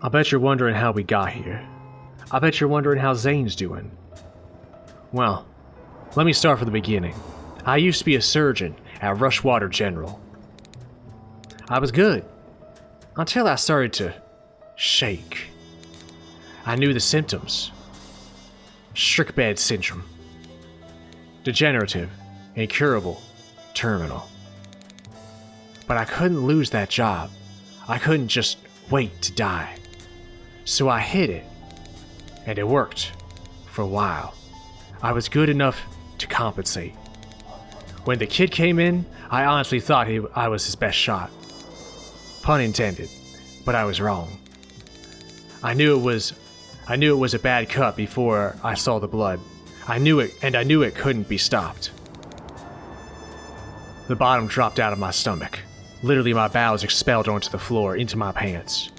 I bet you're wondering how we got here. I bet you're wondering how Zane's doing. Well, let me start from the beginning. I used to be a surgeon at Rushwater General. I was good, until I started to shake. I knew the symptoms. Strickbed syndrome. Degenerative, incurable, terminal. But I couldn't lose that job. I couldn't just wait to die. So I hid it. And it worked. For a while. I was good enough to compensate. When the kid came in, I honestly thought I was his best shot. Pun intended. But I was wrong. I knew it was a bad cut before I saw the blood. I knew it, and I knew it couldn't be stopped. The bottom dropped out of my stomach. Literally, my bowels expelled onto the floor, into my pants.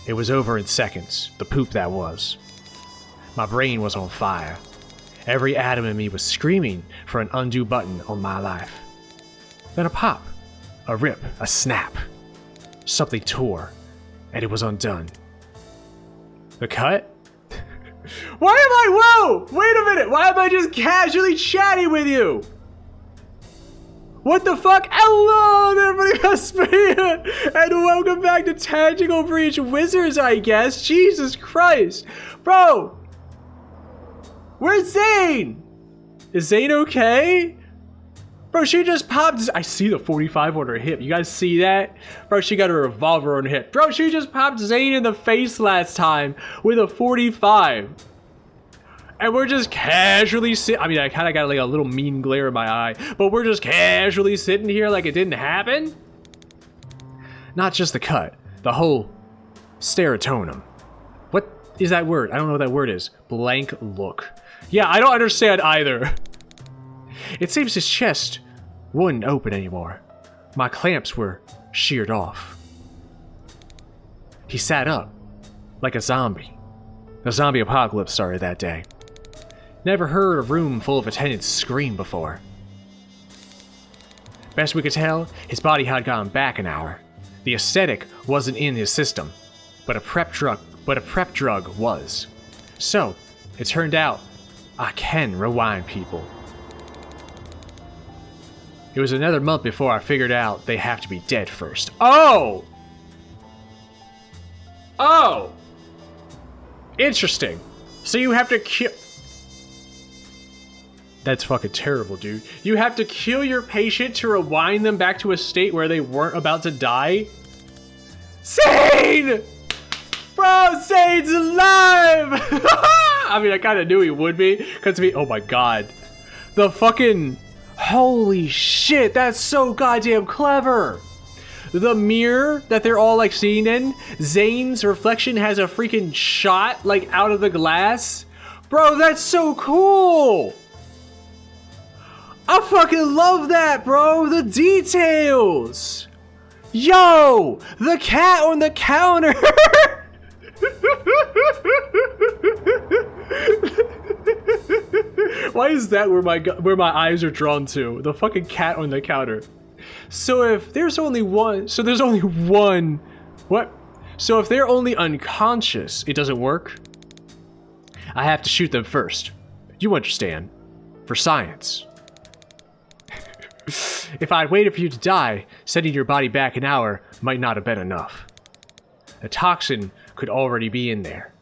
It was over in seconds, the poop that was. My brain was on fire. Every atom in me was screaming for an undo button on my life. Then a pop, a rip, a snap. Something tore, and it was undone. The cut? Whoa! Wait a minute! Why am I just casually chatting with you? What the fuck? Hello there, everybody, Vesper, and welcome back to Tactical Breach Wizards, I guess. Jesus Christ. Bro! Where's Zane? Is Zane okay? Bro, she just popped. I see the 45 on her hip. You guys see that? Bro, she got a revolver on her hip. Bro, she just popped Zane in the face last time with a 45. And we're just casually sitting. I mean, I kind of got like a little mean glare in my eye, but we're just casually sitting here like it didn't happen. Not just the cut, the whole serotonin. What is that word? I don't know what that word is. Blank look. Yeah, I don't understand either. It seems his chest wouldn't open anymore. My clamps were sheared off. He sat up, like a zombie. The zombie apocalypse started that day. Never heard a room full of attendants scream before. Best we could tell, his body had gone back an hour. The aesthetic wasn't in his system, but a prep drug was. So, it turned out, I can rewind people. It was another month before I figured out they have to be dead first. Oh! Oh! Interesting. So you have to kill... That's fucking terrible, dude. You have to kill your patient to rewind them back to a state where they weren't about to die? Zane! Bro, Zane's alive! I mean, I kind of knew he would be. Because oh my god. The fucking... Holy shit, that's so goddamn clever! The mirror that they're all like seeing in, Zane's reflection has a freaking shot like out of the glass. Bro, that's so cool! I fucking love that, bro! The details! Yo! The cat on the counter! Why is that where my eyes are drawn to? The fucking cat on the counter. So if there's only one... So there's only one... What? So if they're only unconscious, it doesn't work? I have to shoot them first. You understand. For science. If I'd waited for you to die, sending your body back an hour might not have been enough. The toxin could already be in there.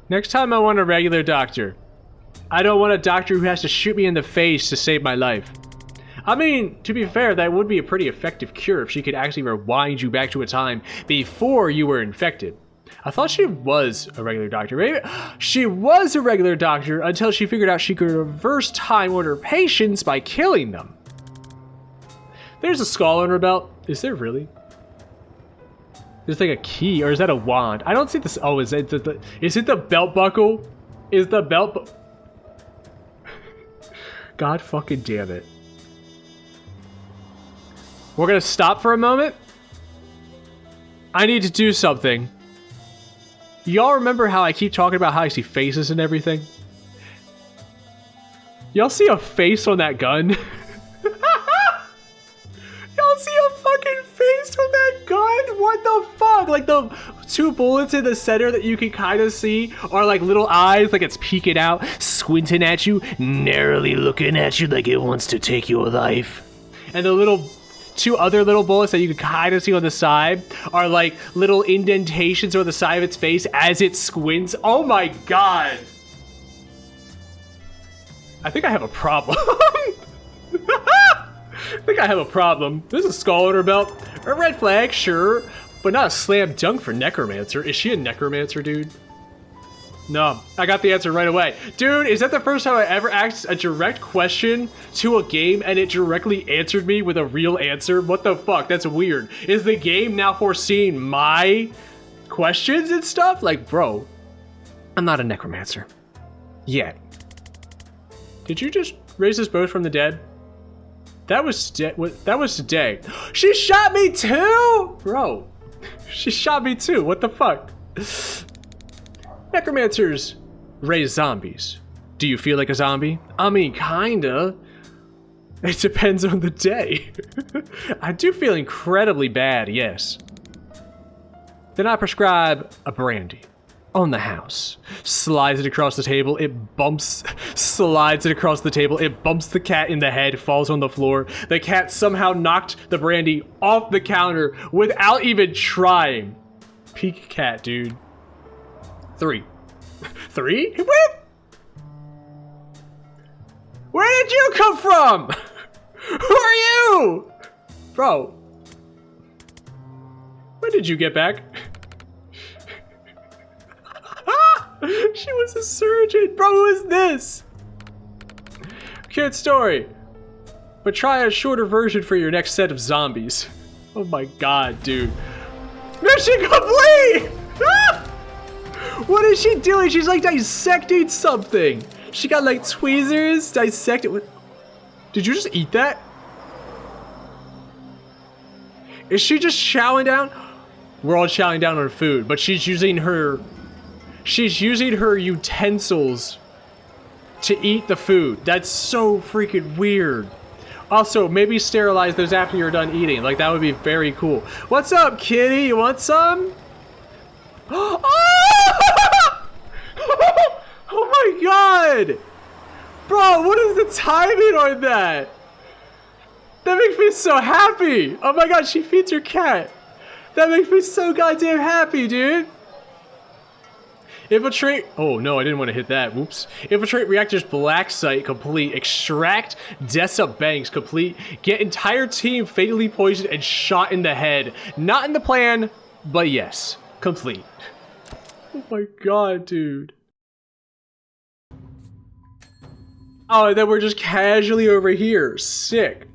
Next time I want a regular doctor. I don't want a doctor who has to shoot me in the face to save my life. I mean, to be fair, that would be a pretty effective cure if she could actually rewind you back to a time before you were infected. I thought she was a regular doctor. Maybe she was a regular doctor until she figured out she could reverse time on her patients by killing them. There's a skull on her belt. Is there really? There's like a key, or is that a wand? I don't see this. Oh, is it the belt buckle? Is the belt God fucking damn it. We're gonna stop for a moment. I need to do something. Y'all remember how I keep talking about how I see faces and everything? Y'all see a face on that gun? Y'all see a fucking face on that gun? What the fuck? fuck? Like the 2 bullets in the center that you can kind of see are like little eyes, like it's peeking out, squinting at you, narrowly looking at you like it wants to take your life. And the little 2 other little bullets that you can kind of see on the side are like little indentations on the side of its face as it squints. Oh my god. I think I have a problem. I think I have a problem. There's a skull on her belt. A red flag, sure, but not a slam dunk for Necromancer. Is she a Necromancer, dude? No, I got the answer right away. Dude, is that the first time I ever asked a direct question to a game and it directly answered me with a real answer? What the fuck? That's weird. Is the game now foreseeing my questions and stuff? Like, bro, I'm not a Necromancer. Yet. Did you just raise this boat from the dead? That was today. She shot me too? Bro, she shot me too. What the fuck? Necromancers raise zombies. Do you feel like a zombie? I mean, kinda. It depends on the day. I do feel incredibly bad, yes. Then I prescribe a brandy on the house. Slides it across the table, it bumps, slides it across the table, it bumps the cat in the head, falls on the floor. The cat somehow knocked the brandy off the counter without even trying. Peak cat, dude. 3. 3? What? Where did you come from? Who are you? Bro. When did you get back? She was a surgeon. Bro, who is this? Cute story. But try a shorter version for your next set of zombies. Oh my god, dude. Mission complete! What is she doing? She's like dissecting something. She got like tweezers, dissected. What? Did you just eat that? Is she just chowing down? We're all chowing down on food, but she's using her utensils to eat the food. That's so freaking weird. Also, maybe sterilize those after you're done eating. Like, that would be very cool. What's up, kitty? You want some? Oh! Oh my god! Bro, what is the timing on that? That makes me so happy. Oh my god, she feeds her cat. That makes me so goddamn happy, dude. Infiltrate. Oh no, I didn't want to hit that. Whoops. Infiltrate reactor's black site complete. Extract Dessa Banks complete. Get entire team fatally poisoned and shot in the head. Not in the plan, but yes, complete. Oh my god, dude. Oh, and then we're just casually over here. Sick.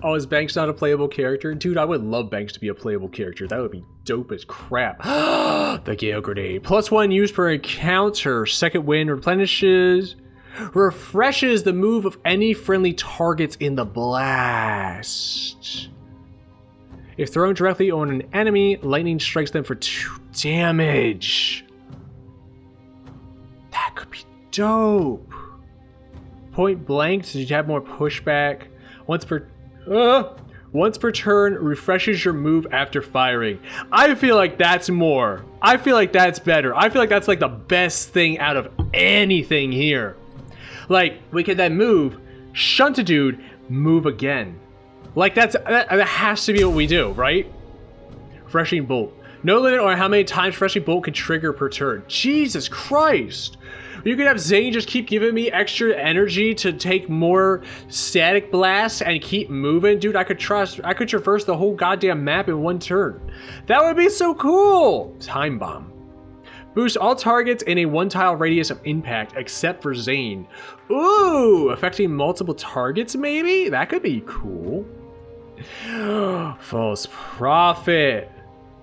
Oh, is Banks not a playable character? Dude, I would love Banks to be a playable character. That would be dope as crap. The Gale Grenade. +1 use per encounter. Second wind refreshes the move of any friendly targets in the blast. If thrown directly on an enemy, lightning strikes them for 2 damage. That could be dope. Point blank, so you have more pushback. Once per turn, refreshes your move after firing. I feel like that's more. I feel like that's better. I feel like that's like the best thing out of anything here. Like, we can then move, shunt a dude, move again. Like, that has to be what we do, right? Refreshing Bolt. No limit on how many times Refreshing Bolt can trigger per turn. Jesus Christ! You could have Zane just keep giving me extra energy to take more static blasts and keep moving. Dude, I could traverse the whole goddamn map in 1 turn. That would be so cool! Time Bomb. Boost all targets in a 1-tile radius of impact except for Zane. Ooh, affecting multiple targets maybe? That could be cool. False Prophet.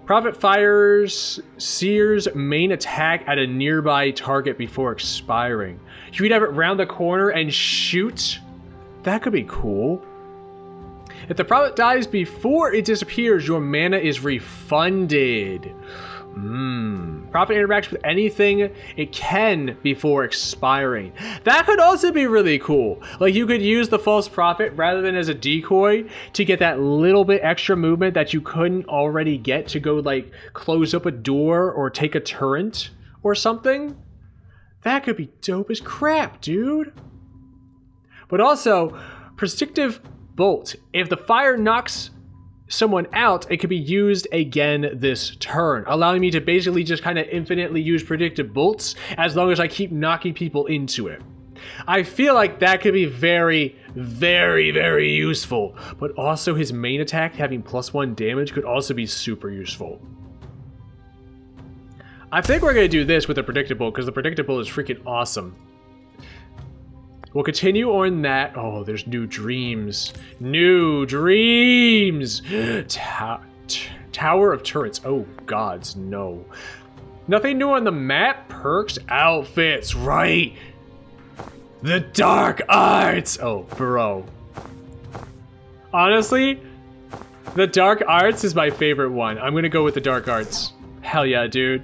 Prophet fires Seer's main attack at a nearby target before expiring. You could have it round the corner and shoot. That could be cool. If the Prophet dies before it disappears, your mana is refunded. Profit interacts with anything it can before expiring. That could also be really cool. Like, you could use the false prophet rather than as a decoy to get that little bit extra movement that you couldn't already get to go, like, close up a door or take a turret or something. That could be dope as crap, dude. But also, Predictive Bolt. If the fire knocks someone out, it could be used again this turn, allowing me to basically just kind of infinitely use Predictive Bolts as long as I keep knocking people into it. I feel like that could be very, very, very useful. But also his main attack having +1 damage could also be super useful. I think we're going to do this with the Predictable because the Predictable is freaking awesome. We'll continue on that. Oh, there's new dreams. New dreams! Tower of Turrets. Oh, gods, no. Nothing new on the map? Perks? Outfits, right. The Dark Arts! Oh, bro. Honestly, the Dark Arts is my favorite one. I'm going to go with the Dark Arts. Hell yeah, dude.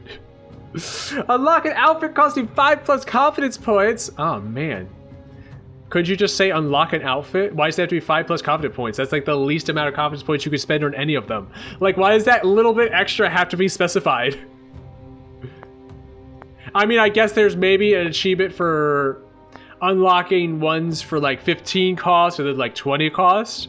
Unlock an outfit costing 5+ confidence points. Oh, man. Could you just say unlock an outfit? Why does it have to be 5+ confidence points? That's like the least amount of confidence points you could spend on any of them. Like, why does that little bit extra have to be specified? I mean, I guess there's maybe an achievement for unlocking ones for like 15 cost or then like 20 cost.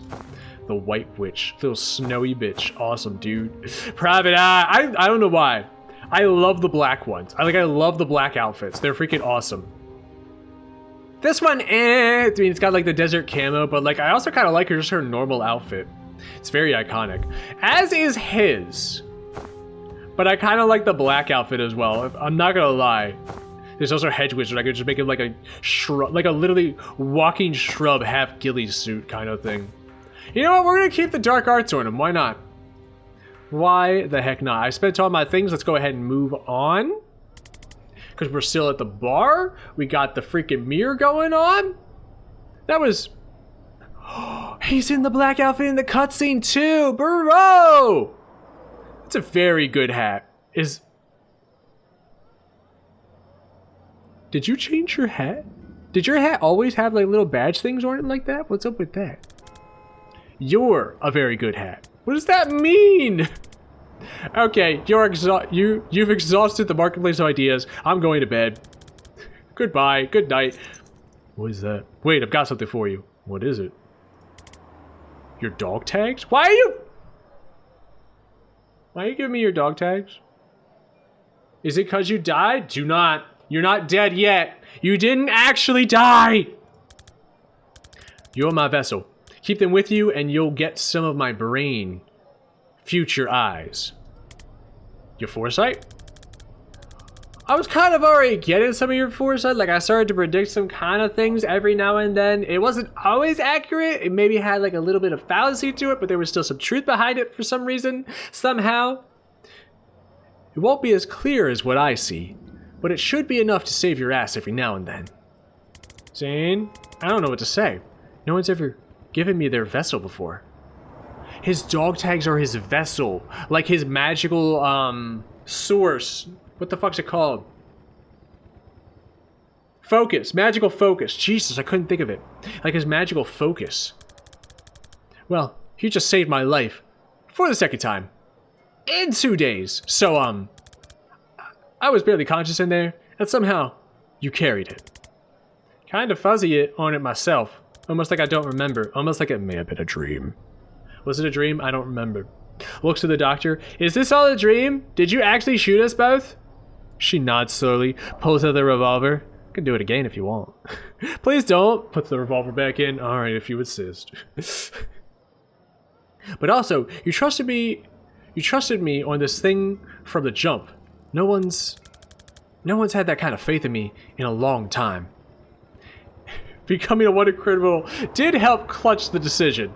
The White Witch, little snowy bitch. Awesome, dude. Private Eye. I don't know why. I love the black ones. I love the black outfits. They're freaking awesome. This one, I mean, it's got like the desert camo, but like I also kind of like just her normal outfit. It's very iconic, as is his. But I kind of like the black outfit as well. I'm not gonna lie. There's also Hedge Wizard. I could just make him like a shrub, like a literally walking shrub, half ghillie suit kind of thing. You know what? We're gonna keep the Dark Arts on him. Why not? Why the heck not? I spent all my things. Let's go ahead and move on. Because we're still at the bar. We got the freaking mirror going on. That was... He's in the black outfit in the cutscene too, bro! It's a very good hat. Did you change your hat? Did your hat always have like little badge things on it like that? What's up with that? You're a very good hat. What does that mean? Okay, you've exhausted the marketplace of ideas. I'm going to bed. Goodbye. Good night. What is that? Wait, I've got something for you. What is it? Your dog tags? Why are you giving me your dog tags? Is it because you died? You're not dead yet. You didn't actually die. You're my vessel. Keep them with you and you'll get some of my brain. Future eyes. Your foresight? I was kind of already getting some of your foresight. Like, I started to predict some kind of things every now and then. It wasn't always accurate. It maybe had like a little bit of fallacy to it, but there was still some truth behind it for some reason. Somehow. It won't be as clear as what I see, but it should be enough to save your ass every now and then. Zane? I don't know what to say. No one's ever given me their vessel before. His dog tags are his vessel. Like his magical, source. What the fuck's it called? Focus. Magical focus. Jesus, I couldn't think of it. Like his magical focus. Well, you just saved my life. For the second time. In 2 days. So, I was barely conscious in there, and somehow, you carried it. Kind of fuzzy on it myself. Almost like I don't remember. Almost like it may have been a dream. Was it a dream? I don't remember. Looks to the doctor. Is this all a dream? Did you actually shoot us both? She nods slowly, pulls out the revolver. I can do it again if you want. Please don't. Puts the revolver back in. Alright, if you insist. But also, you trusted me on this thing from the jump. No one's had that kind of faith in me in a long time. Becoming a wanted criminal did help clutch the decision.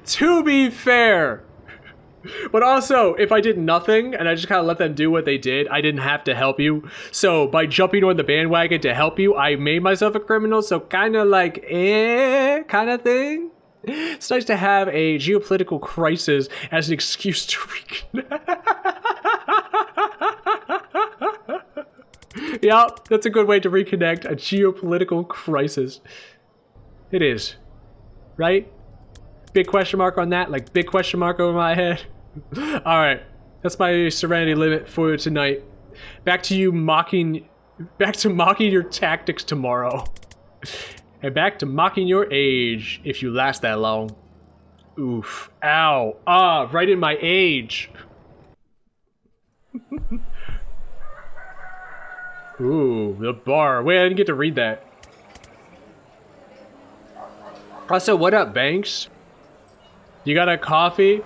To be fair. But also, if I did nothing and I just kind of let them do what they did, I didn't have to help you. So by jumping on the bandwagon to help you, I made myself a criminal. So kind of like, kind of thing. It's nice to have a geopolitical crisis as an excuse to Yup, that's a good way to reconnect a geopolitical crisis. It is. Right? Big question mark on that, like big question mark over my head. Alright, that's my serenity limit for tonight. Back to mocking your tactics tomorrow. And back to mocking your age, if you last that long. Oof. Ow. Ah, right in my age. Ooh, the bar. Wait, I didn't get to read that. Also, what up, Banks? You got a coffee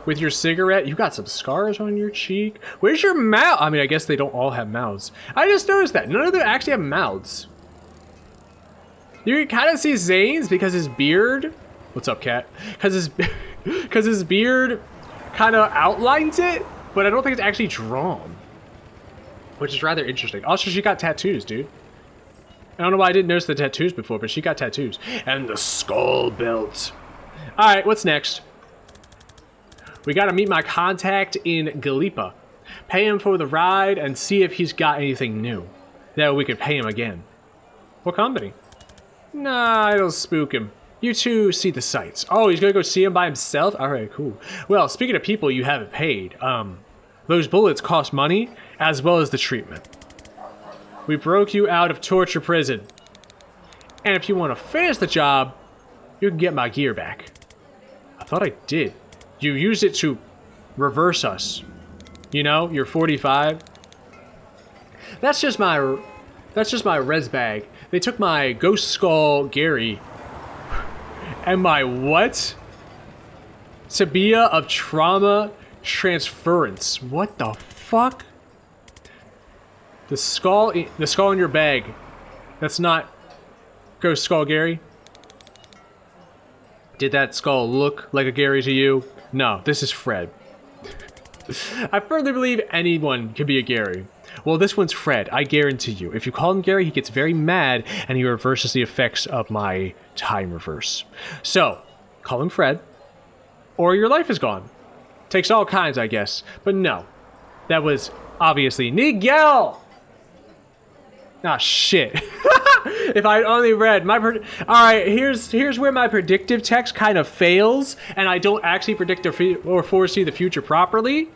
with your cigarette? You got some scars on your cheek? Where's your mouth? I mean, I guess they don't all have mouths. I just noticed that. None of them actually have mouths. You can kind of see Zane's because his beard... What's up, cat? Because his beard kind of outlines it, but I don't think it's actually drawn. Which is rather interesting. Also, she got tattoos, dude. I don't know why I didn't notice the tattoos before, but she got tattoos. And the skull belt. Alright, what's next? We gotta meet my contact in Galipa. Pay him for the ride and see if he's got anything new. That way we could pay him again. What company? Nah, it'll spook him. You two see the sights. Oh, he's gonna go see him by himself? Alright, cool. Well, speaking of people you haven't paid, those bullets cost money, as well as the treatment. We broke you out of torture prison. And if you want to finish the job, you can get my gear back. I thought I did. You used it to reverse us. You know, you're 45. That's just my res bag. They took my Ghost Skull Gary and my what? Tibia of trauma transference. What the fuck? The skull in your bag. That's not Ghost Skull Gary. Did that skull look like a Gary to you? No, this is Fred. I firmly believe anyone can be a Gary. Well, this one's Fred, I guarantee you. If you call him Gary, he gets very mad and he reverses the effects of my time reverse. So, call him Fred, or your life is gone. Takes all kinds, I guess. But no, that was obviously Nigel! Ah, shit. If I only read my... Alright, here's where my predictive text kind of fails, and I don't actually predict or foresee the future properly.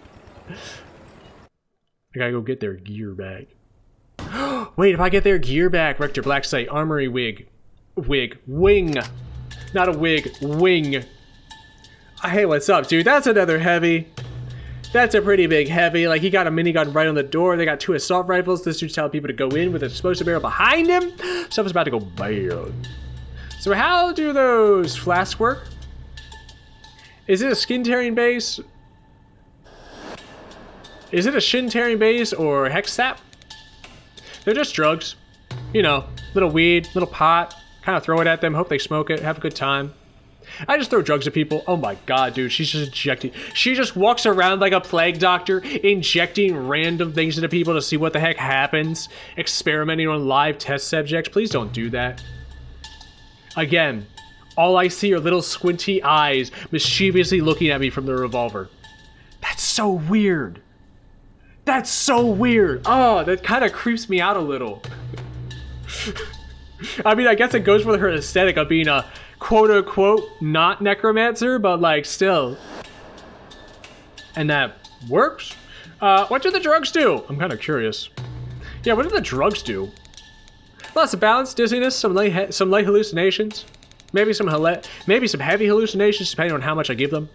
I gotta go get their gear back. Wait, if I get their gear back, Rector Blacksite, Armory Wing. Not a wig, wing. Hey, what's up, dude? That's another heavy. That's a pretty big heavy. Like, he got a minigun right on the door. They got 2 assault rifles. This dude's telling people to go in with an explosive barrel behind him. Stuff is about to go bad. So how do those flasks work? Is it a skin-tearing base? Is it a shin-tearing base or hex sap? They're just drugs. You know, little weed, little pot. Kind of throw it at them, hope they smoke it, have a good time. I just throw drugs at people. Oh my god, dude, she's just injecting. She just walks around like a plague doctor, injecting random things into people to see what the heck happens. Experimenting on live test subjects. Please don't do that. Again, all I see are little squinty eyes mischievously looking at me from the revolver. That's so weird. That's so weird. Oh, that kind of creeps me out a little. I mean, I guess it goes with her aesthetic of being a quote-unquote not necromancer, but like still. And that works? What do the drugs do? I'm kind of curious. Yeah, what do the drugs do? Lots of balance, dizziness, some light hallucinations. Maybe some heavy hallucinations, depending on how much I give them.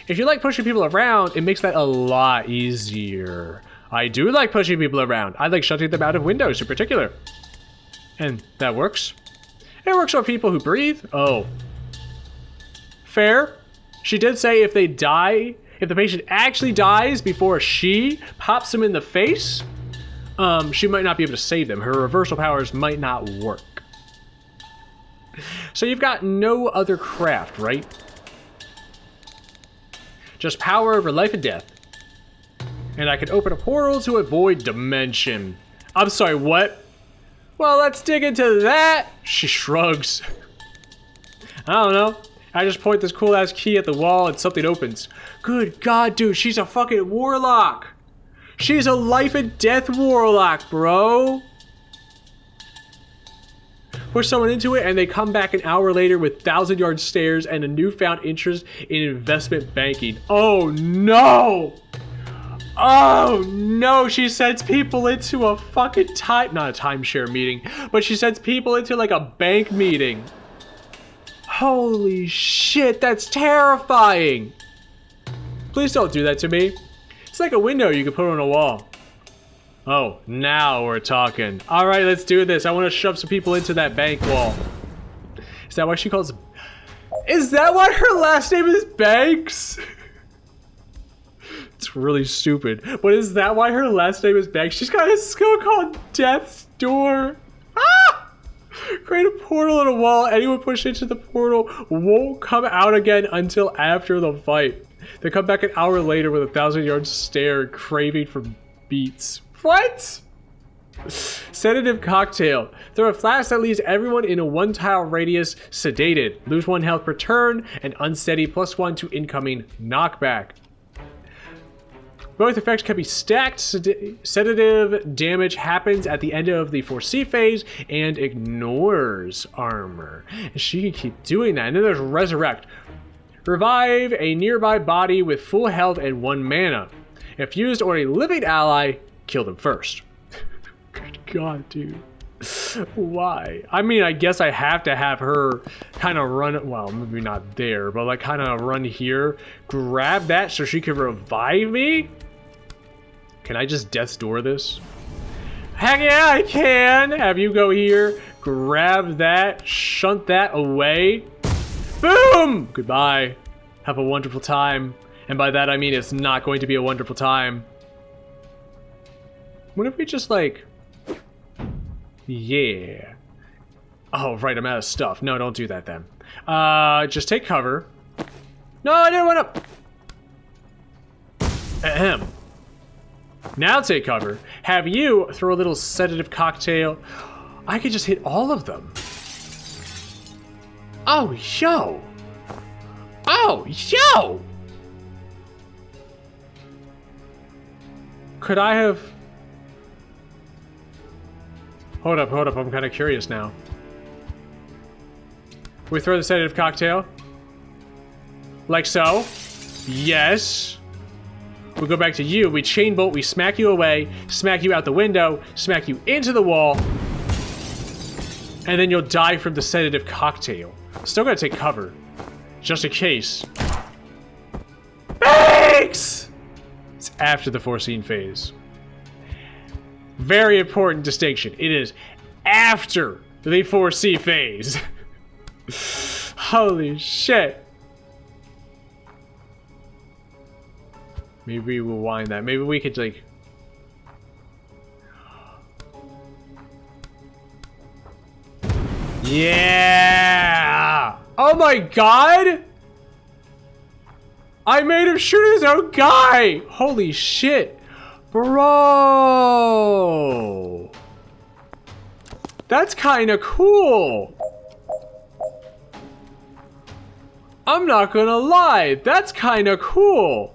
If you like pushing people around, it makes that a lot easier. I do like pushing people around. I like shutting them out of windows in particular. And that works. It works on people who breathe. Oh. Fair. She did say if they die, if the patient actually dies before she pops them in the face, she might not be able to save them. Her reversal powers might not work. So you've got no other craft, right? Just power over life and death. And I can open a portal to avoid dimension. I'm sorry, what? Well, let's dig into that. She shrugs. I don't know. I just point this cool-ass key at the wall and something opens. Good God, dude, she's a fucking warlock. She's a life and death warlock, bro. Push someone into it and they come back an hour later with 1,000-yard stares and a newfound interest in investment banking. Oh no! Oh no, she sends people into a fucking not a timeshare meeting, but she sends people into like a bank meeting. Holy shit, that's terrifying. Please don't do that to me. It's like a window you can put on a wall. Oh, now we're talking. All right, let's do this. I want to shove some people into that bank wall. Is that why she calls... Is that why her last name is Banks? It's really stupid. But is that why her last name is Banks? She's got a skill called Death's Door. Ah! Create a portal on a wall. Anyone pushed into the portal won't come out again until after the fight. They come back an hour later with a 1,000-yard stare, craving for beats. What? Sedative cocktail. Throw a flash that leaves everyone in a 1-tile radius sedated. Lose 1 health per turn and unsteady +1 to incoming knockback. Both effects can be stacked. Sedative damage happens at the end of the 4C phase and ignores armor. She can keep doing that. And then there's Resurrect. Revive a nearby body with full health and 1 mana. If used on a living ally, kill them first. Good God, dude. Why? I mean, I guess I have to have her kind of run, well, maybe not there, but like kind of run here, grab that so she can revive me? Can I just Death's Door this? Heck yeah, I can! Have you go here, grab that, shunt that away. Boom! Goodbye. Have a wonderful time. And by that I mean it's not going to be a wonderful time. What if we just like... Yeah. Oh, right, I'm out of stuff. No, don't do that then. Just take cover. No, I didn't want to... Ahem. Now take cover. Have you throw a little sedative cocktail. I could just hit all of them. Oh, yo. Oh, yo. Could I have... Hold up, I'm kind of curious now. We throw the sedative cocktail. Like so. Yes. We go back to you, we chain bolt, we smack you away, smack you out the window, smack you into the wall, and then you'll die from the sedative cocktail. Still gotta take cover, just in case. Thanks! It's after the foreseen phase. Very important distinction. It is after the 4C phase. Holy shit. Maybe we'll wind that. Maybe we could like... Yeah! Oh my god! I made him shoot his own guy! Holy shit. Bro! That's kind of cool! I'm not gonna lie, that's kind of cool!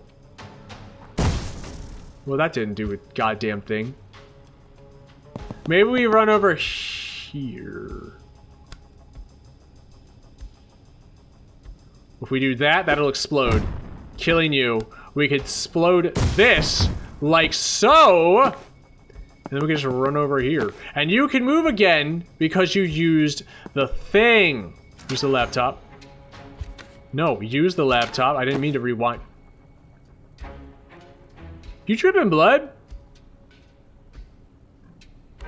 Well, that didn't do a goddamn thing. Maybe we run over here. If we do that, that'll explode. Killing you. We could explode this, like so. And then we can just run over here. And you can move again because you used the thing. Use the laptop. No, use the laptop. I didn't mean to rewind. You dripping blood?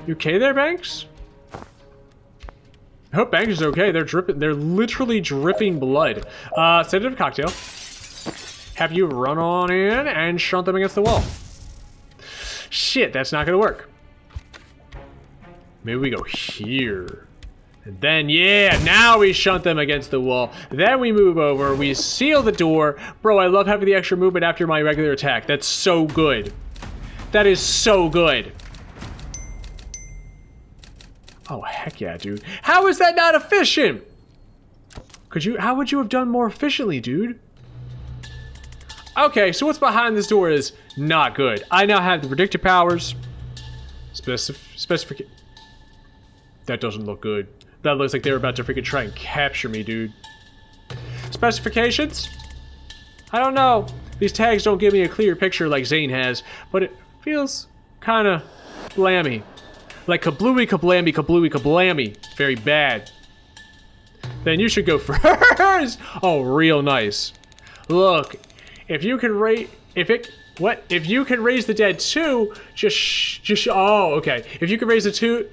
You okay there, Banks? I hope Banks is okay. They're dripping. They're literally dripping blood. Sedative cocktail. Have you run on in and shunt them against the wall. Shit, that's not gonna work. Maybe we go here. And then, yeah, now we shunt them against the wall. Then we move over, we seal the door. Bro, I love having the extra movement after my regular attack. That's so good. That is so good. Oh, heck yeah, dude. How is that not efficient? How would you have done more efficiently, dude? Okay, so what's behind this door is not good. I now have the predictive powers. Specific. That doesn't look good. That looks like they're about to freaking try and capture me, dude. Specifications? I don't know. These tags don't give me a clear picture like Zane has, but it feels kind of blammy. Like kablooey, kablammy, kablooey, kablammy. Very bad. Then you should go first. Oh, real nice. Look, if you can raise the dead too, oh, okay. If you can raise the two,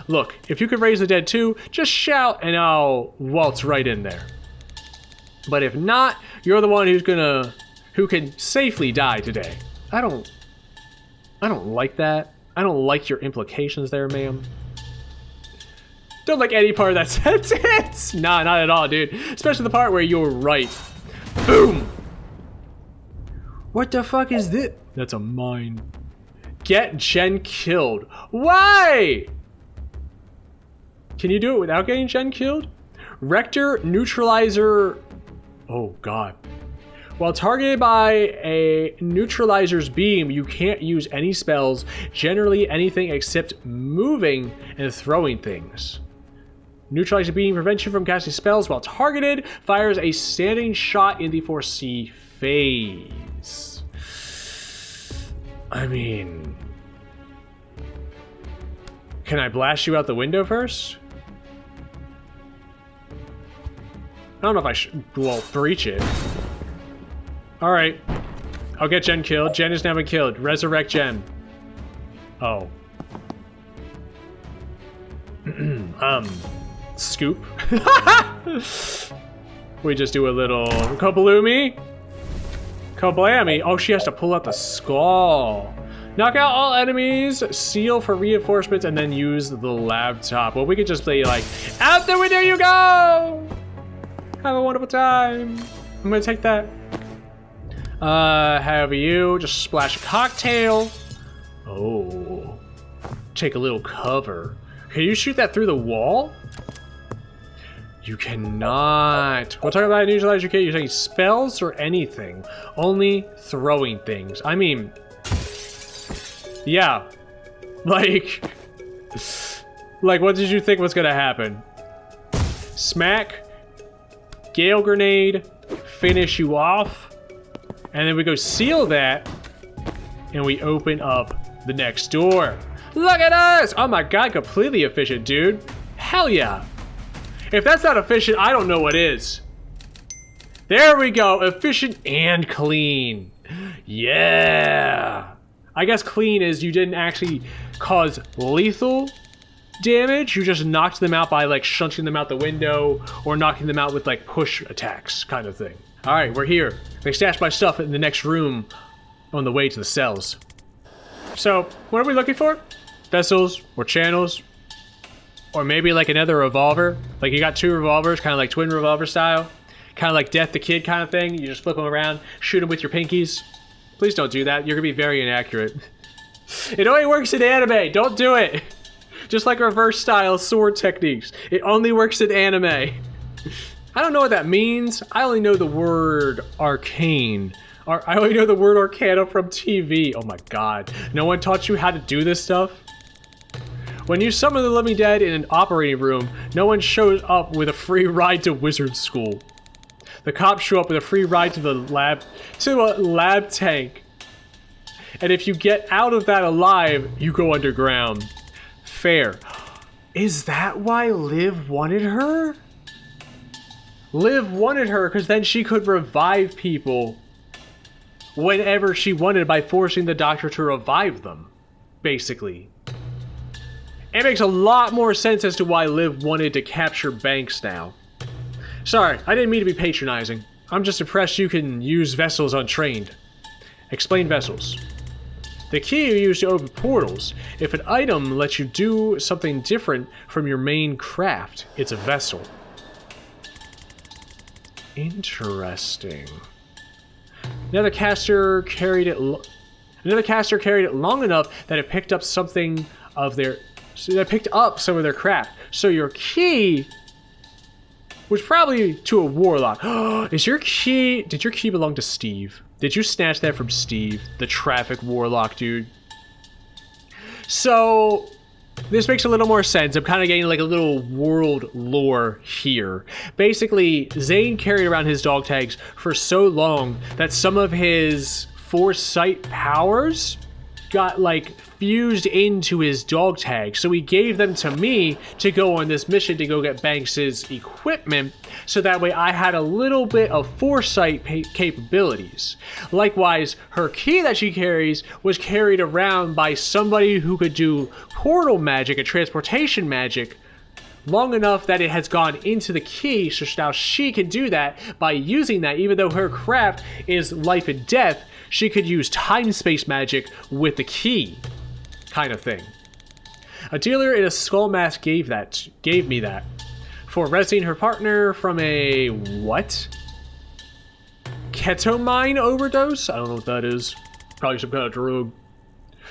look, if you can raise the dead too, just shout and I'll waltz right in there. But if not, you're the one who can safely die today. I don't like that. I don't like your implications there, ma'am. Don't like any part of that sentence. Nah, not at all, dude. Especially the part where you're right. Boom! What the fuck is this? That's a mine. Get Jen killed. Why? Can you do it without getting Jen killed? Rector neutralizer. Oh, God. While targeted by a neutralizer's beam, you can't use any spells, generally anything except moving and throwing things. Neutralizer beam prevents you from casting spells while targeted, fires a standing shot in the 4C phase. I mean, can I blast you out the window first? I don't know if I should, well, breach it. Alright. I'll get Jen killed. Jen has now been killed. Resurrect Jen. Oh. Scoop. We just do a little kabloomy. Kablammy. Oh, she has to pull out the skull. Knock out all enemies, seal for reinforcements, and then use the laptop. Well, we could just play like, out the window you go! Have a wonderful time. I'm gonna take that. Have you just splash a cocktail. Oh. Take a little cover. Can you shoot that through the wall? You cannot. We'll talk about neutralize your kit. You're saying spells or anything. Only throwing things. I mean, yeah. Like what did you think was gonna happen? Smack, Gale Grenade, finish you off, and then we go seal that, and we open up the next door. Look at us! Oh my god, completely efficient, dude. Hell yeah. If that's not efficient, I don't know what is. There we go, efficient and clean. Yeah. I guess clean is you didn't actually cause lethal damage. You just knocked them out by like shunting them out the window or knocking them out with like push attacks kind of thing. All right, we're here. They stashed my stuff in the next room on the way to the cells. So what are we looking for? Vessels or channels? Or maybe like another revolver. Like you got two revolvers, kind of like twin revolver style. Kind of like Death the Kid kind of thing. You just flip them around, shoot them with your pinkies. Please don't do that. You're gonna be very inaccurate. It only works in anime. Don't do it. Just like reverse style sword techniques. It only works in anime. I don't know what that means. I only know the word arcane. I only know the word arcana from TV. Oh my god. No one taught you how to do this stuff? When you summon the living dead in an operating room, no one shows up with a free ride to wizard school. The cops show up with a free ride to a lab tank. And if you get out of that alive, you go underground. Fair. Is that why Liv wanted her? Liv wanted her because then she could revive people whenever she wanted by forcing the doctor to revive them, basically. It makes a lot more sense as to why Liv wanted to capture Banks now. Sorry, I didn't mean to be patronizing. I'm just impressed you can use vessels untrained. Explain vessels. The key you use to open portals. If an item lets you do something different from your main craft, it's a vessel. Interesting. Another caster carried it long enough that it picked up something of their... So they picked up some of their craft. So your key Which probably to a warlock. Is your key... Did your key belong to Steve? Did you snatch that from Steve? The traffic warlock, dude. So... This makes a little more sense. I'm kind of getting like a little world lore here. Basically, Zane carried around his dog tags for so long that some of his foresight powers got like fused into his dog tag. So he gave them to me to go on this mission to go get Banks's equipment, so that way I had a little bit of foresight capabilities. Likewise, her key that she carries was carried around by somebody who could do portal magic and transportation magic long enough that it has gone into the key, so now she can do that by using that. Even though her craft is life and death, she could use time-space magic with the key, kind of thing. A dealer in a skull mask gave me that for rescuing her partner from a what? Ketamine overdose? I don't know what that is. Probably some kind of drug.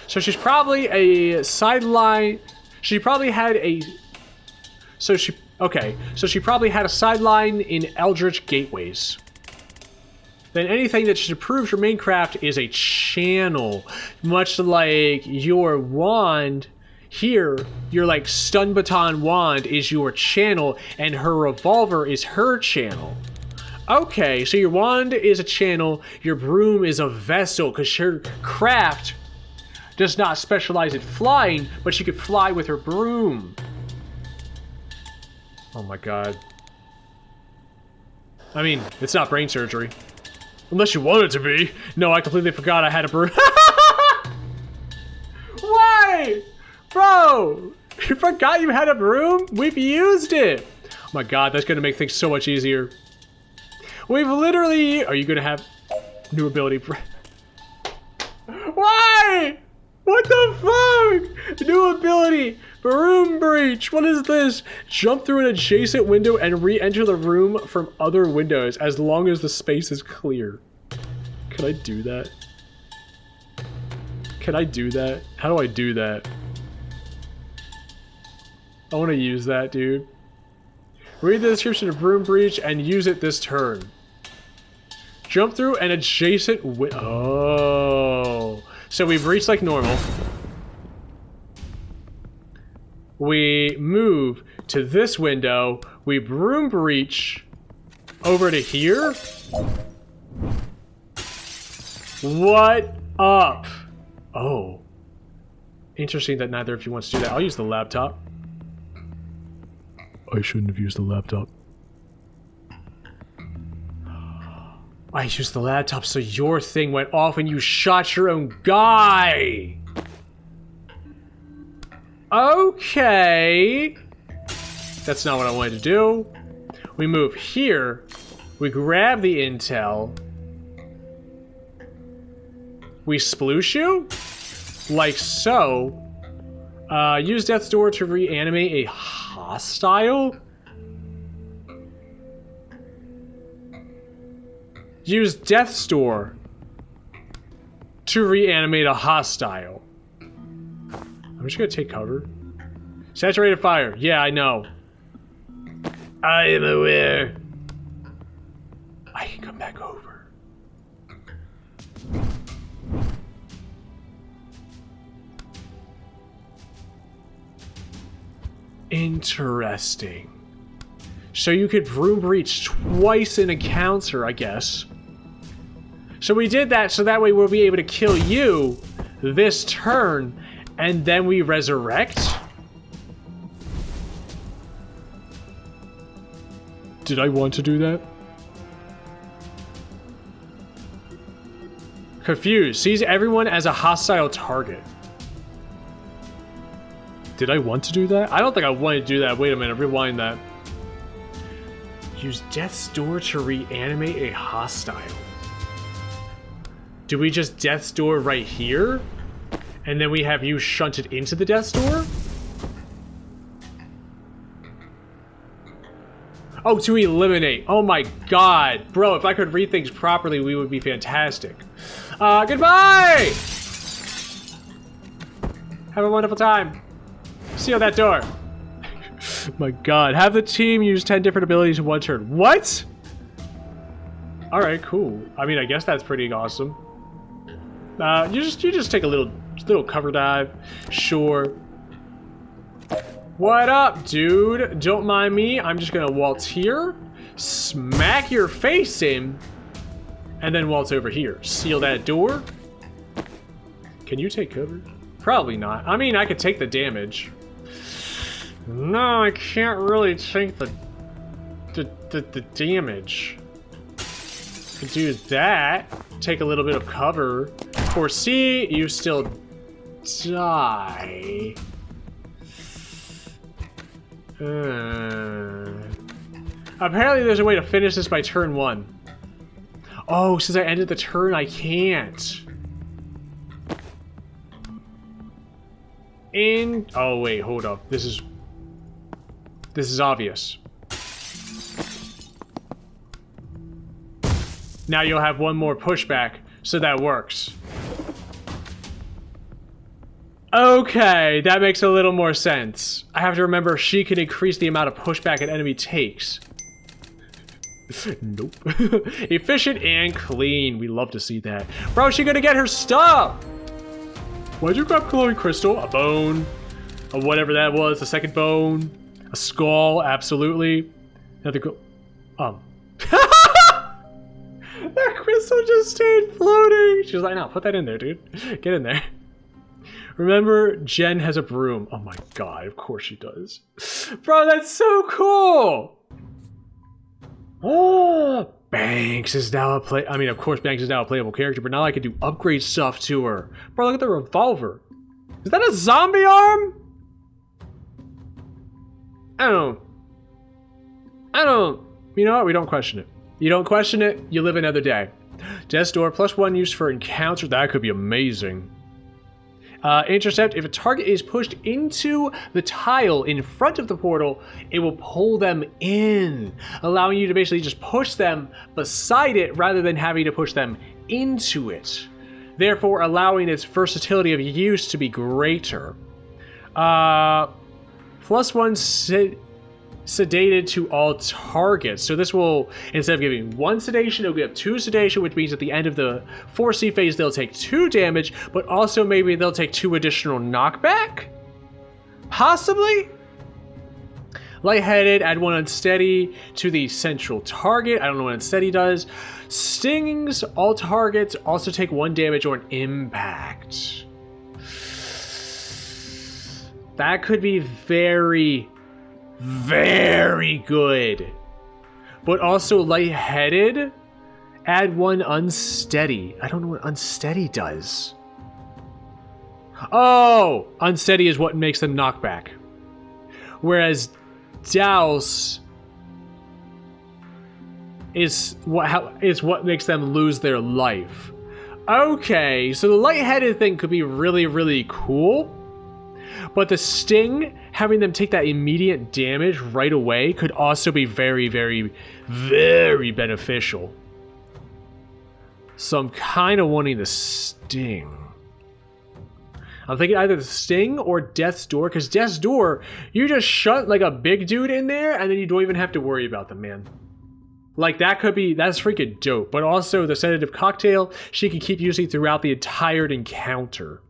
So she's probably a sideline. She probably had a. So she probably had a sideline in Eldritch Gateways. Then anything that improves your main craft is a channel. Much like your wand here, your like stun baton wand is your channel, and her revolver is her channel. Okay, so your wand is a channel, your broom is a vessel, because her craft does not specialize in flying, but she could fly with her broom. Oh my god. I mean, it's not brain surgery. Unless you want it to be. No, I completely forgot I had a broom. Why? Bro, you forgot you had a broom? We've used it. Oh my god, that's gonna make things so much easier. We've literally... Are you gonna have new ability? Why? What the fuck? New ability. Broom breach. What is this? Jump through an adjacent window and re-enter the room from other windows as long as the space is clear. Can I do that? Can I do that? How do I do that? I want to use that, dude. Read the description of broom breach and use it this turn. Jump through an adjacent window. Oh. So we breach like normal. We move to this window. We broom breach over to here. What up? Oh. Interesting that neither of you wants to do that. I'll use the laptop. I shouldn't have used the laptop. I used the laptop so your thing went off and you shot your own guy. Okay. That's not what I wanted to do. We move here. We grab the intel. We sploosh you? Like so. Use Death's Door to reanimate a hostile? Use Death's Door to reanimate a hostile. I'm just gonna take cover. Saturated fire. Yeah, I know. I am aware. I can come back over. Interesting. So you could broom breach twice in a counter, I guess. So we did that so that way we'll be able to kill you this turn, and then we resurrect? Did I want to do that? Confused. Sees everyone as a hostile target. Did I want to do that? I don't think I wanted to do that. Wait a minute. Rewind that. Use Death's Door to reanimate a hostile. Do we just Death's Door right here? And then we have you shunted into the Death's Door? Oh, to eliminate. Oh my god. Bro, if I could read things properly, we would be fantastic. Goodbye! Have a wonderful time. See you at that door. My god. Have the team use 10 different abilities in one turn. What? Alright, cool. I mean, I guess that's pretty awesome. You just take a little cover dive. Sure. What up, dude? Don't mind me. I'm just gonna waltz here, smack your face in, and then waltz over here. Seal that door. Can you take cover? Probably not. I mean, I could take the damage. No, I can't really take the damage. Could do that. Take a little bit of cover. Foresee, you still die. Apparently there's a way to finish this by turn 1. Oh, since I ended the turn, I can't. Oh wait, hold up. This is obvious. Now you'll have one more pushback, so that works. Okay, that makes a little more sense. I have to remember she can increase the amount of pushback an enemy takes. Nope. Efficient and clean. We love to see that. Bro, is she gonna get her stuff? Why'd you grab glowing crystal? A bone. Or whatever that was. A second bone. A skull. Absolutely. Another that crystal just stayed floating. She was like, no, put that in there, dude. Get in there. Remember, Jen has a broom. Oh my god, of course she does. Bro, that's so cool! Oh, Banks is now of course Banks is now a playable character, but now I can do upgrade stuff to her. Bro, look at the revolver. Is that a zombie arm? I don't. You know what? We don't question it. You don't question it, you live another day. Death's Door, +1 use for encounter. That could be amazing. Intercept, if a target is pushed into the tile in front of the portal, it will pull them in, allowing you to basically just push them beside it rather than having to push them into it, therefore allowing its versatility of use to be greater. +1 sedated to all targets. So this will, instead of giving 1 sedation, it'll give 2 sedation, which means at the end of the 4C phase, they'll take 2 damage, but also maybe they'll take 2 additional knockback? Possibly? Lightheaded, add 1 unsteady to the central target. I don't know what unsteady does. Stings, all targets also take 1 damage or an impact. That could be very good. But also lightheaded, add 1 unsteady. I don't know what unsteady does. Oh, unsteady is what makes them knockback. Whereas douse is what makes them lose their life. Okay, so the lightheaded thing could be really, really cool. But the sting, having them take that immediate damage right away, could also be very, very, very beneficial. So I'm kind of wanting the sting. I'm thinking either the sting or Death's Door, because Death's Door, you just shut like a big dude in there, and then you don't even have to worry about them, man. Like, that's freaking dope. But also, the sedative cocktail, she can keep using throughout the entire encounter.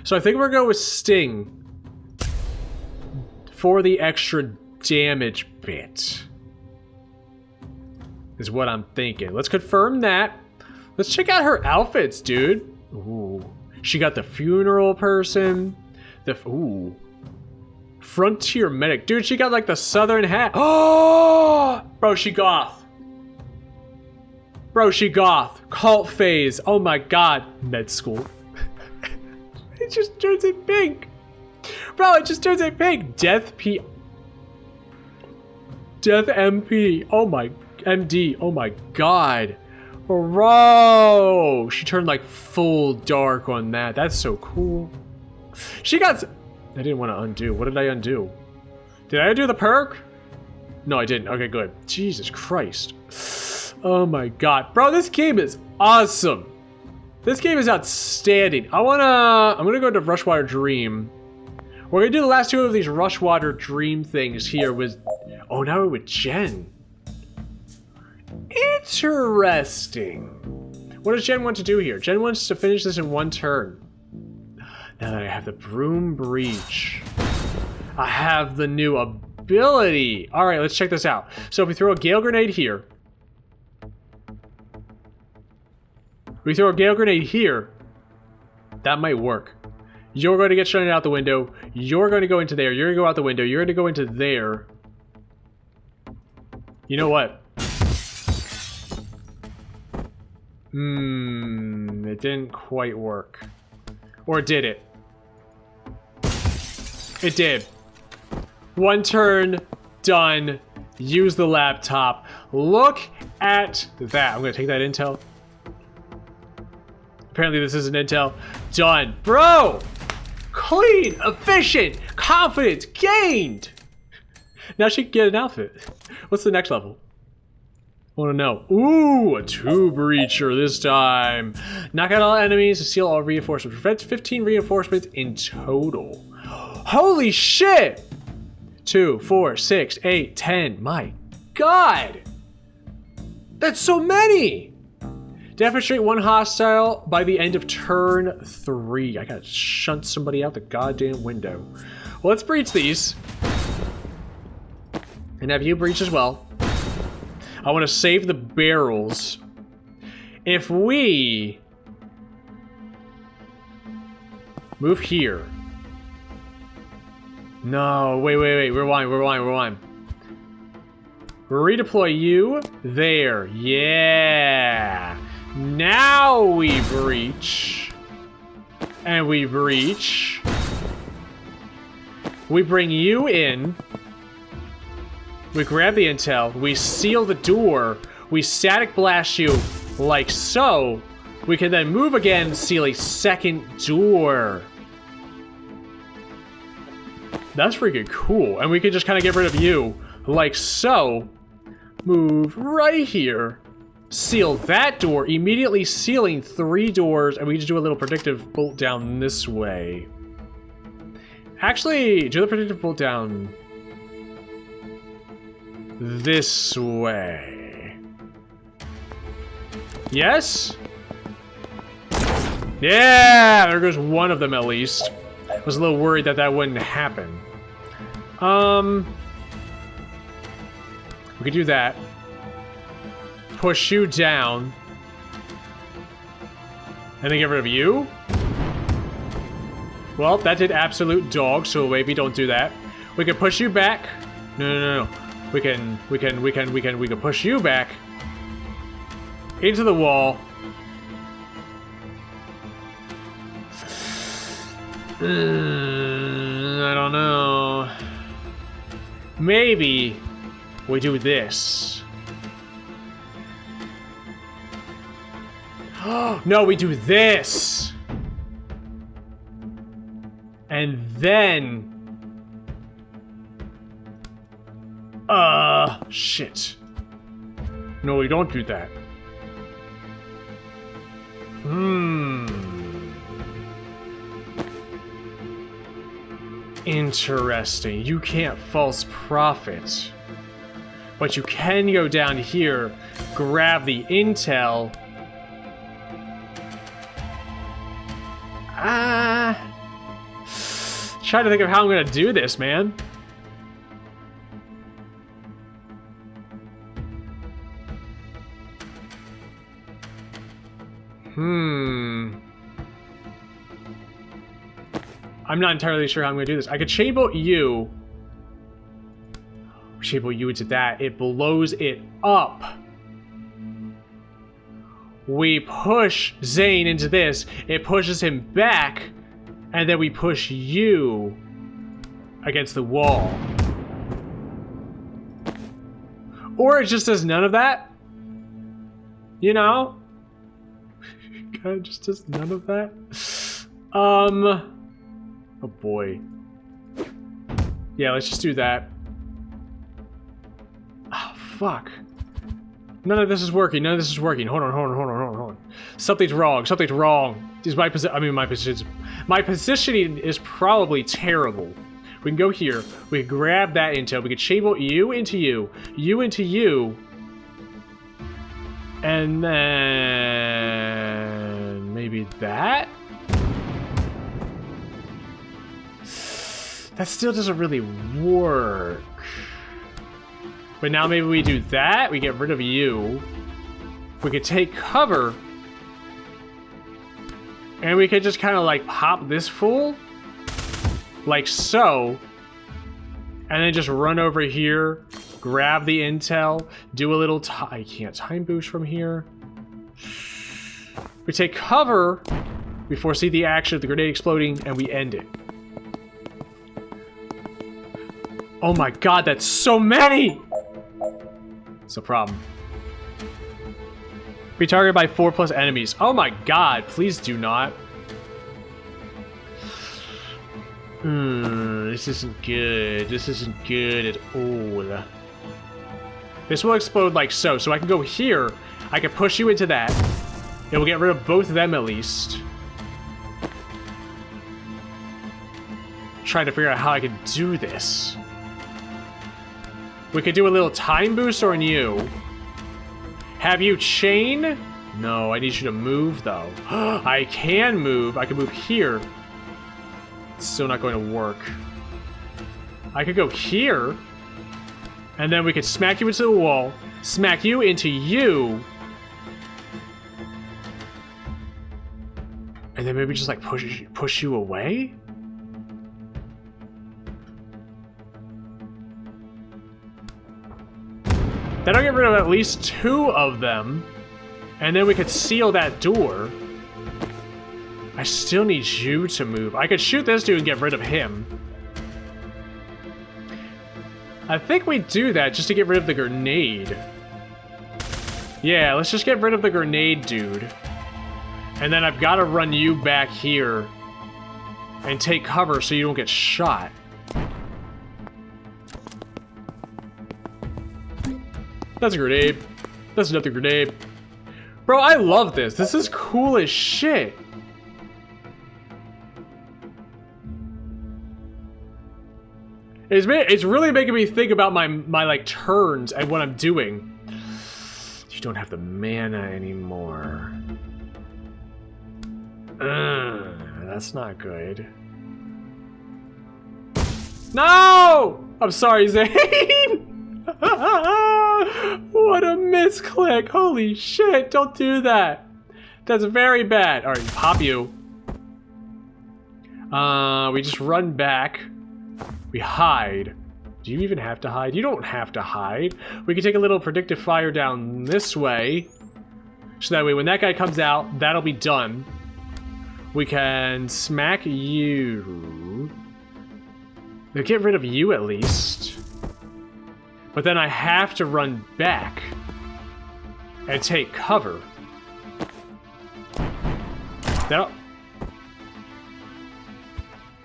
So I think we're going to go with Sting for the extra damage bit. Is what I'm thinking. Let's confirm that. Let's check out her outfits, dude. Ooh. She got the funeral person. Ooh. Frontier medic. Dude, she got like the southern hat. Oh! Bro, she goth. Bro, she goth. Cult phase. Oh my god. Med school. It just turns it pink. Bro, it just turns it pink. Death MP. Oh my, MD. Oh my god. Bro. She turned like full dark on that. That's so cool. She got... I didn't want to undo. What did I undo? Did I undo the perk? No, I didn't. Okay, good. Jesus Christ. Oh my god. Bro, this game is awesome. This game is outstanding. I'm gonna go to Rushwire Dream, We're gonna do the last two of these Rushwater Dream things here with... Oh, now we're with Jen. Interesting. What does Jen want to do here? Jen wants to finish this in one turn. Now that I have the Broom Breach, I have the new ability. All right, let's check this out. So if we throw a Gale Grenade here, we throw a Gale Grenade here, that might work. You're going to get shot out the window. You're going to go into there. You're going to go out the window. You're going to go into there. You know what? It didn't quite work. Or did it? It did. One turn, done. Use the laptop. Look at that. I'm going to take that intel. Apparently this isn't intel. Done. Bro! Clean, efficient, confidence gained! Now she can get an outfit. What's the next level? I want to know. Ooh, a 2-breacher this time. Knock out all enemies, seal all reinforcements. Prevents 15 reinforcements in total. Holy shit! 2, 4, 6, 8, 10. My God! That's so many! Demonstrate one hostile by the end of turn 3. I gotta shunt somebody out the goddamn window. Well, let's breach these. And have you breach as well. I want to save the barrels. If we move here. No, wait. Rewind. Redeploy you there. Yeah. Now we breach. And we breach. We bring you in. We grab the intel. We seal the door. We static blast you like so. We can then move again, seal a second door. That's freaking cool. And we can just kind of get rid of you like so. Move right here. Seal that door, immediately sealing 3 doors, and we just do a little predictive bolt down this way. Actually, do the predictive bolt down this way. Yes? Yeah, there goes one of them at least. I was a little worried that that wouldn't happen. We could do that. Push you down. And then get rid of you? Well, that did absolute dog, so maybe don't do that. We can push you back. No. We can push you back into the wall. I don't know. Maybe we do this. No, we do this. And then... shit. No, we don't do that. Interesting. You can't false prophet. But you can go down here, grab the intel. Trying to think of how I'm gonna do this, man. I'm not entirely sure how I'm gonna do this. I could chainbolt you. Chainbolt you into that. It blows it up. We push Zane into this. It pushes him back. And then we push you against the wall. Or it just does none of that. You know? Kind of just does none of that. Oh boy. Yeah, let's just do that. Oh, fuck. None of this is working. None of this is working. Hold on. Something's wrong. Something's wrong. Is my positioning is probably terrible. We can go here. We can grab that intel. We can chamber you into you. You into you. And then... maybe that? That still doesn't really work. But now maybe we do that. We get rid of you. We could take cover. And we could just kind of like pop this fool. Like so. And then just run over here. Grab the intel. Do a little I can't time boost from here. We take cover. We foresee the action of the grenade exploding. And we end it. Oh my god, that's so many! It's a problem. Be targeted by 4+ enemies. Oh my god, please do not. This isn't good. This isn't good at all. This will explode like so. So I can go here. I can push you into that. It will get rid of both of them at least. Trying to figure out how I can do this. We could do a little time boost on you. Have you chain? No, I need you to move though. I can move. I can move here. It's still not going to work. I could go here. And then we could smack you into the wall. Smack you into you. And then maybe just like push you away? That'll get rid of at least 2 of them. And then we could seal that door. I still need you to move. I could shoot this dude and get rid of him. I think we do that just to get rid of the grenade. Yeah, let's just get rid of the grenade dude. And then I've got to run you back here and take cover so you don't get shot. That's a grenade. That's another grenade. Bro, I love this. This is cool as shit. It's really making me think about my like turns and what I'm doing. You don't have the mana anymore. That's not good. No! I'm sorry, Zane. What a misclick. Holy shit, don't do that. That's very bad. Alright, pop you. We just run back. We hide. Do you even have to hide? You don't have to hide. We can take a little predictive fire down this way. So that way when that guy comes out, that'll be done. We can smack you. We'll get rid of you at least. But then I have to run back and take cover. Now,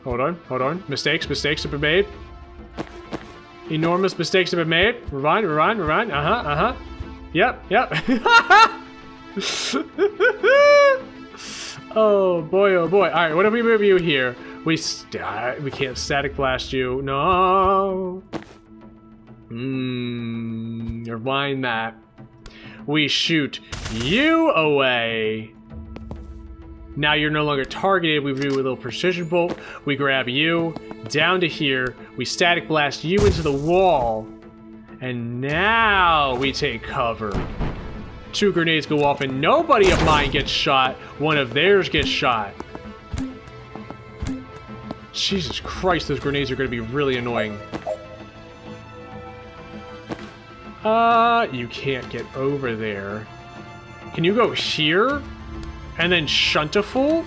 hold on. Mistakes have been made. Enormous mistakes have been made. Rewind. Yep. Oh boy. All right, what if we move you here? We can't static blast you. No. Rewind that. We shoot you away. Now you're no longer targeted. We do a little precision bolt. We grab you down to here. We static blast you into the wall. And now we take cover. 2 grenades go off and nobody of mine gets shot. One of theirs gets shot. Jesus Christ, those grenades are going to be really annoying. You can't get over there. Can you go here? And then shunt a fool?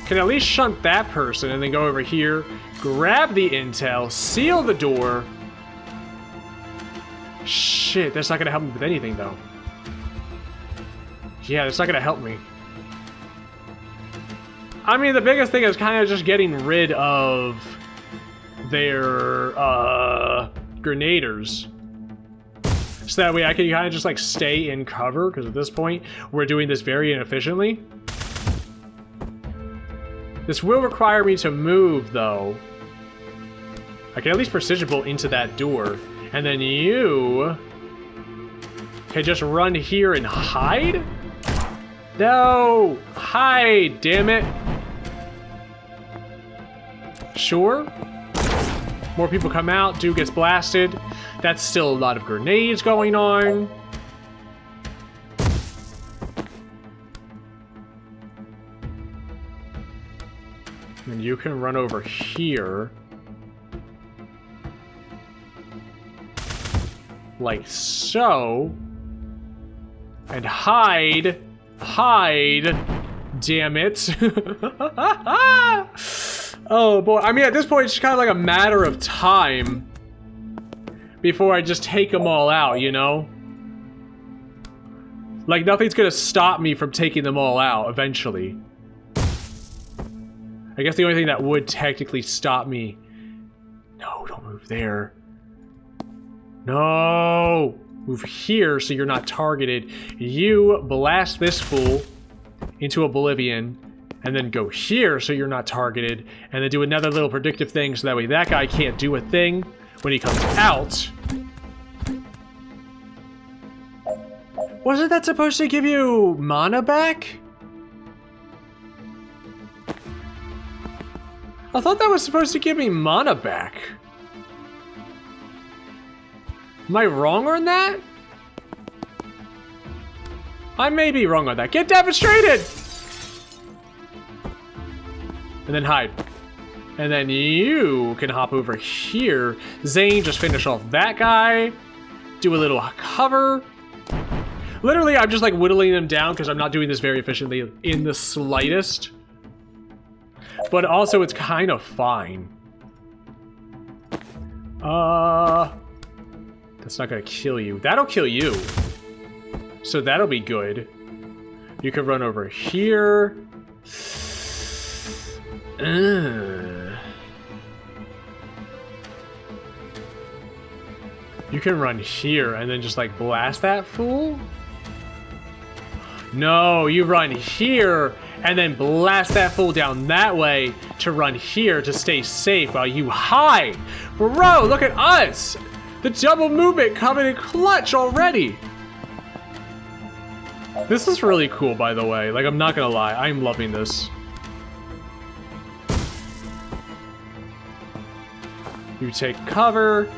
Can at least shunt that person and then go over here, grab the intel, seal the door. Shit, that's not gonna help me with anything though. Yeah, that's not gonna help me. I mean, the biggest thing is kind of just getting rid of their grenaders. So that way I can kind of just like stay in cover, because at this point we're doing this very inefficiently. This will require me to move though. I can at least precision bolt into that door. And then you can just run here and hide? No! Hide, damn it! Sure. More people come out, dude gets blasted. That's still a lot of grenades going on. And you can run over here. Like so. And hide. Hide. Damn it. Oh boy. I mean, at this point, it's kind of like a matter of time before I just take them all out, you know? Like, nothing's gonna stop me from taking them all out eventually. I guess the only thing that would technically stop me... No, don't move there. No! Move here so you're not targeted. You blast this fool into oblivion, and then go here so you're not targeted, and then do another little predictive thing so that way that guy can't do a thing when he comes out. Wasn't that supposed to give you mana back? I thought that was supposed to give me mana back. Am I wrong on that? I may be wrong on that. Get demonstrated! And then hide. And then you can hop over here. Zane, just finish off that guy. Do a little cover. Literally, I'm just like whittling them down because I'm not doing this very efficiently in the slightest. But also, it's kind of fine. That's not gonna kill you. That'll kill you. So that'll be good. You can run over here. You can run here and then just like blast that fool? No, you run here and then blast that fool down that way to run here to stay safe while you hide. Bro, look at us! The double movement coming in clutch already! This is really cool, by the way. Like, I'm not gonna lie. I'm loving this. You take cover.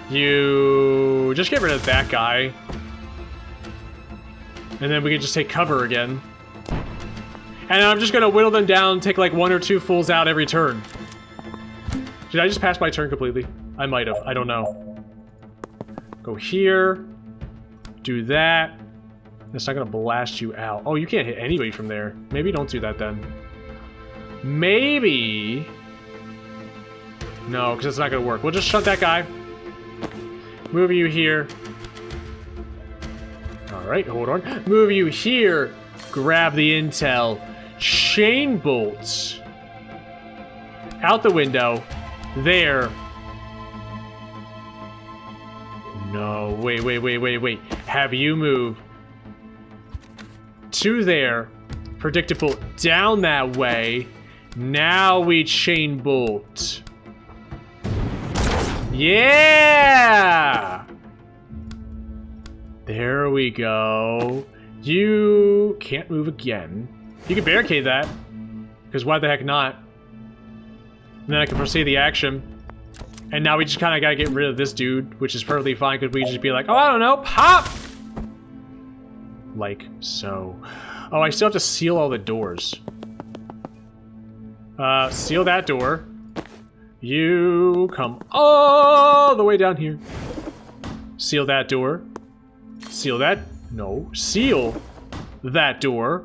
You just get rid of that guy. And then we can just take cover again. And I'm just gonna whittle them down, take like 1 or 2 fools out every turn. Did I just pass my turn completely? I might have. I don't know. Go here. Do that. It's not gonna blast you out. Oh, you can't hit anybody from there. Maybe don't do that then. Maybe... No, because it's not gonna work. We'll just shut that guy. Move you here. Alright, hold on. Move you here. Grab the intel. Chain bolts. Out the window. There. No, wait. Have you move to there. Predictable down that way. Now we chain bolt. Yeah! There we go. You can't move again. You can barricade that. Because why the heck not? And then I can proceed the action. And now we just kind of gotta get rid of this dude, which is perfectly fine because we just be like, oh, I don't know, pop! Like so. Oh, I still have to seal all the doors. Seal that door. You come all the way down here. Seal that door. Seal that. No. Seal that door.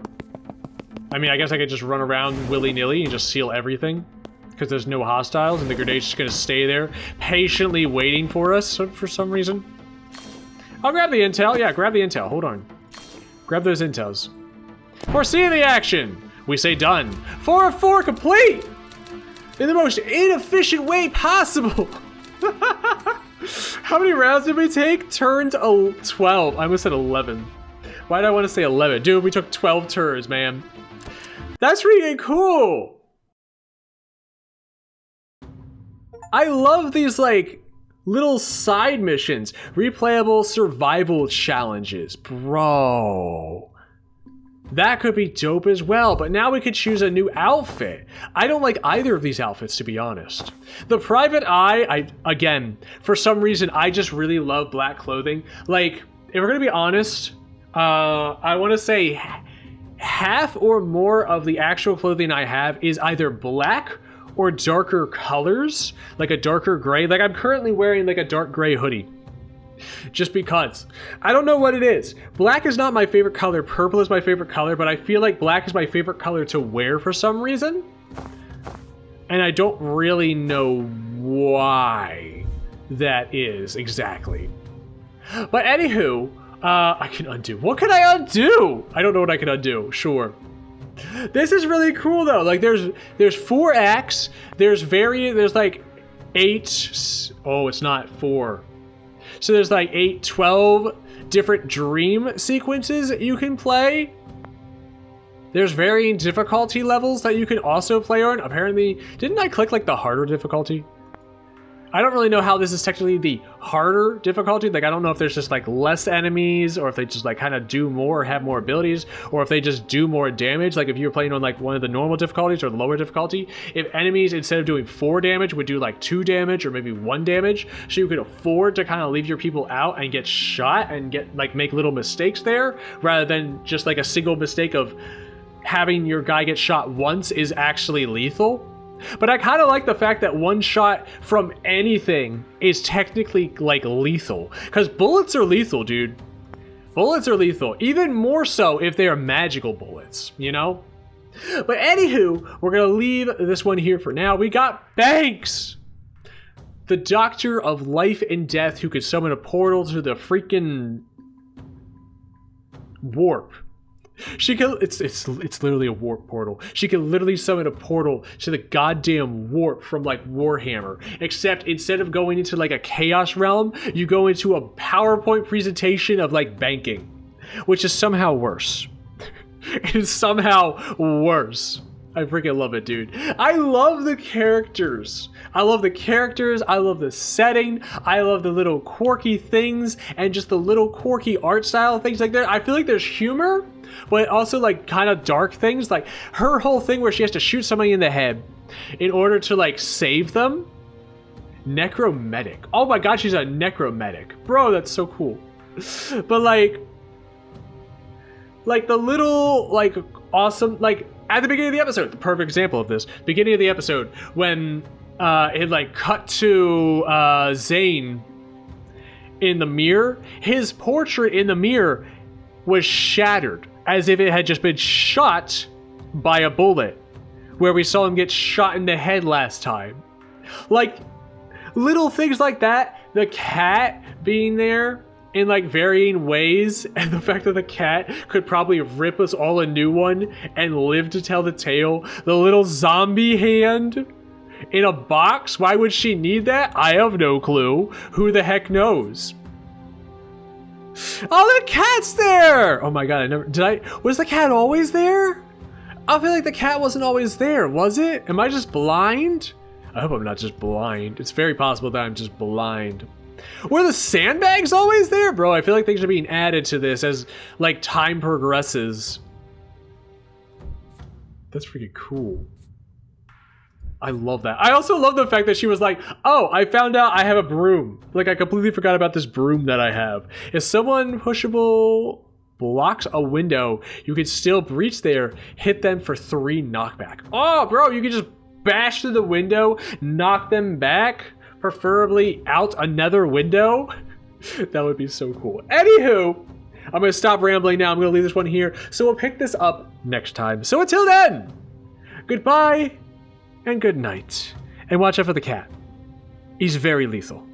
I mean, I guess I could just run around willy-nilly and just seal everything. Because there's no hostiles and the grenade's just going to stay there, patiently waiting for us for some reason. I'll grab the intel. Yeah, grab the intel. Hold on. Grab those intels. Foresee the action. We say done. 4 of 4 complete! In the most inefficient way possible. How many rounds did we take? Turns 12. I almost said 11. Why did I want to say 11? Dude, we took 12 turns, man. That's freaking cool. I love these, like, little side missions. Replayable survival challenges. Bro. That could be dope as well, but now we could choose a new outfit. I don't like either of these outfits, to be honest. The Private Eye, again, for some reason, I just really love black clothing. Like, if we're gonna be honest, I want to say half or more of the actual clothing I have is either black or darker colors, like a darker gray. Like, I'm currently wearing like a dark gray hoodie. Just because. I don't know what it is. Black is not my favorite color. Purple is my favorite color, but I feel like black is my favorite color to wear for some reason. And I don't really know why that is exactly. But anywho, I can undo. What can I undo? I don't know what I can undo. Sure. This is really cool though. Like there's 4 acts. There's like 8. Oh, it's not 4. So there's like 12 different dream sequences that you can play. There's varying difficulty levels that you can also play on. Apparently, didn't I click like the harder difficulty? I don't really know how this is technically the harder difficulty. Like, I don't know if there's just like less enemies, or if they just like kind of do more or have more abilities, or if they just do more damage. Like if you were playing on like one of the normal difficulties or the lower difficulty, if enemies instead of doing 4 damage would do like 2 damage or maybe 1 damage, so you could afford to kind of leave your people out and get shot and get like make little mistakes there, rather than just like a single mistake of having your guy get shot once is actually lethal. But I kind of like the fact that 1 shot from anything is technically like lethal, because bullets are lethal, dude. Bullets are lethal, even more so if they are magical bullets, you know? But anywho, we're gonna leave this one here for now. We got Banks, the Doctor of Life and Death, who could summon a portal to the freaking warp. She can, it's literally a warp portal. She can literally summon a portal to the goddamn warp from like Warhammer. Except instead of going into like a chaos realm, you go into a PowerPoint presentation of like banking, which is somehow worse. It is somehow worse. I freaking love it, dude. I love the characters. I love the characters. I love the setting. I love the little quirky things and just the little quirky art style things like that. I feel like there's humor, but also like kind of dark things. Like her whole thing where she has to shoot somebody in the head in order to like save them. Necromedic. Oh my god, she's a necromedic. Bro, that's so cool. But like the little like awesome, like at the beginning of the episode, the perfect example of this, beginning of the episode, when it like cut to Zane in the mirror, his portrait in the mirror was shattered as if it had just been shot by a bullet, where we saw him get shot in the head last time. Like little things like that, the cat being there in like varying ways, and the fact that the cat could probably rip us all a new one and live to tell the tale. The little zombie hand in a box, why would she need that? I have no clue. Who the heck knows? Oh, the cat's there! Oh my god, was the cat always there? I feel like the cat wasn't always there, was it? Am I just blind? I hope I'm not just blind. It's very possible that I'm just blind. Were the sandbags always there? Bro, I feel like things are being added to this as like time progresses. That's freaking cool. I love that. I also love the fact that she was like, oh, I found out I have a broom. Like I completely forgot about this broom that I have. If someone pushable blocks a window, you can still breach there, hit them for 3 knockback. Oh, bro, you can just bash through the window, knock them back. Preferably out another window. That would be so cool. Anywho, I'm going to stop rambling now. I'm going to leave this one here. So we'll pick this up next time. So until then, goodbye and good night. And watch out for the cat. He's very lethal.